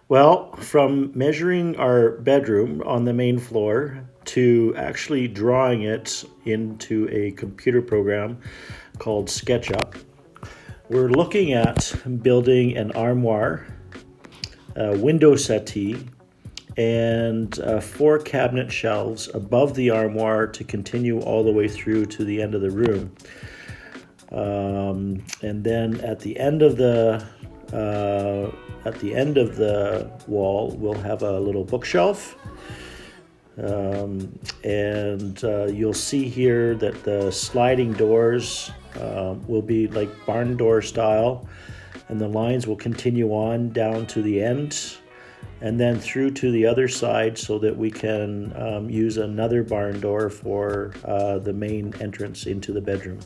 Well, from measuring our bedroom on the main floor to actually drawing it into a computer program called SketchUp, we're looking at building an armoire, a window settee, and 4 cabinet shelves above the armoire to continue all the way through to the end of the room. And then at the end of the wall, we'll have a little bookshelf. And you'll see here that the sliding doors will be like barn door style, and the lines will continue on down to the end and then through to the other side so that we can use another barn door for the main entrance into the bedroom.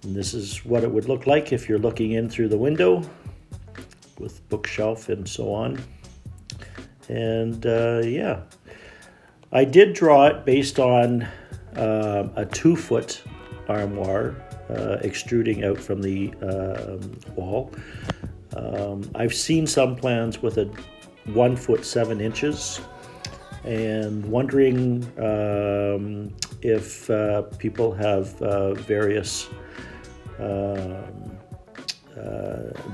And this is what it would look like if you're looking in through the window with bookshelf and so on. And yeah, I did draw it based on a 2-foot armoire extruding out from the wall. I've seen some plans with a 1 foot 7 inches, and wondering if people have various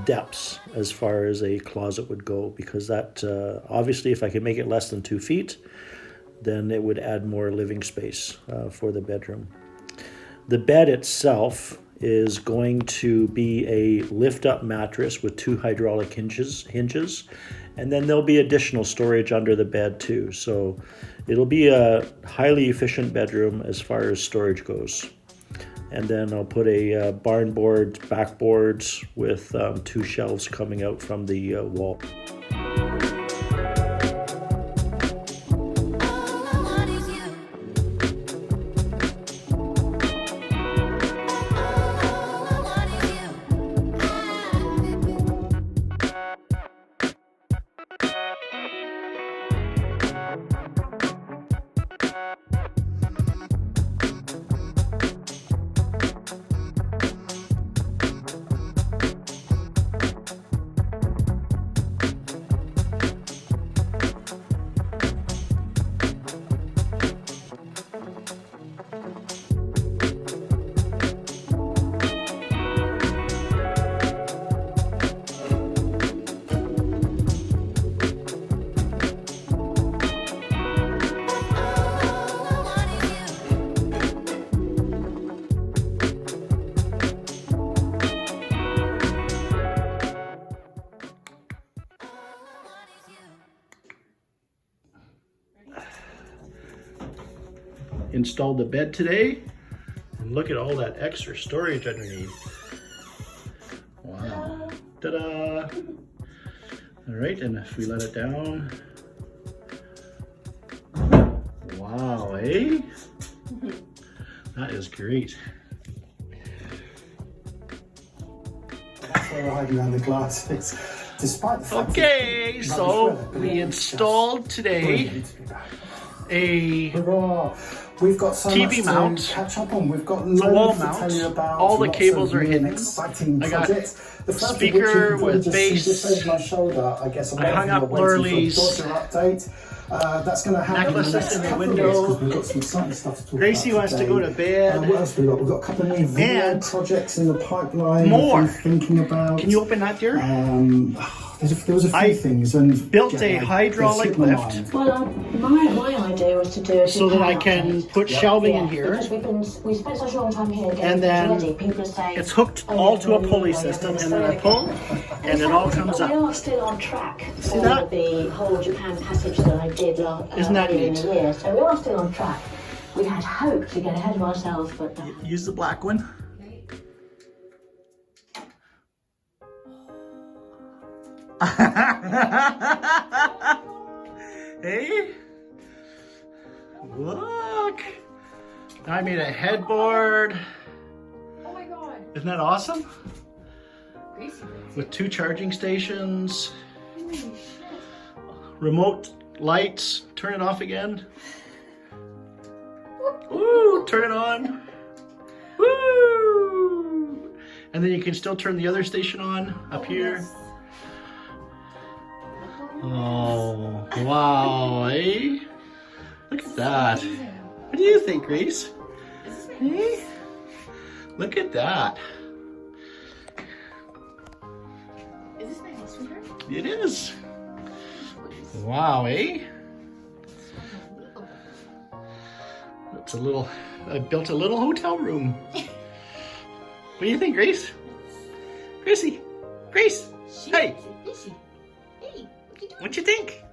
depths as far as a closet would go, because that obviously if I could make it less than 2 feet, then it would add more living space for the bedroom. The bed itself is going to be a lift-up mattress with 2 hydraulic hinges, and then there'll be additional storage under the bed too. So it'll be a highly efficient bedroom as far as storage goes. And then I'll put a barn board backboard with 2 shelves coming out from the wall. Installed the bed today, and look at all that extra storage underneath. Wow. Ta-da! All right, and if we let it down, wow, eh? That is great. That's where we're hiding around the glasses. Despite the fact okay, so we installed today a we've got so TV much mount, to catch up on. We've got it's a wall loads to mount, tell you about. all the Lots cables of are hidden. Exciting I got projects. The first speaker of which with bass. Just over my shoulder, I guess. I hung up Lurley's update. That's going to happen necklaces in the couple window. of weeks, we've got some exciting stuff to talk Gracie about wants today. to go to bed. What else we got? We've got a couple of new video And projects in the pipeline. more. We've been thinking about. Can you open that door? There was a few things, and built a hydraulic lift. Well, my idea was to do a so that I can put shelving in here. Because we spent such a long time here getting And then ready. People are saying it's hooked all to a pulley system, and then I pull, and it all comes We up. are still on track for that? the whole Japan passage that I did Isn't that earlier in neat? the year. So we are still on track. We had hoped to get ahead of ourselves, but Use the black one. Hey, look! I made a headboard. Oh my god. Isn't that awesome? Gracie. With 2 charging stations, Holy shit. remote lights, turn it off again. Ooh, turn it on. Woo! And then you can still turn the other station on up here. Oh, wow, eh? Look at that. What do you think, Grace? Eh? Look at that. Is this my house sweeter? It is. Wow, eh? It's a little, I built a little hotel room. What do you think, Grace? Gracie, Grace, hey, Hey, what you doing? what you think?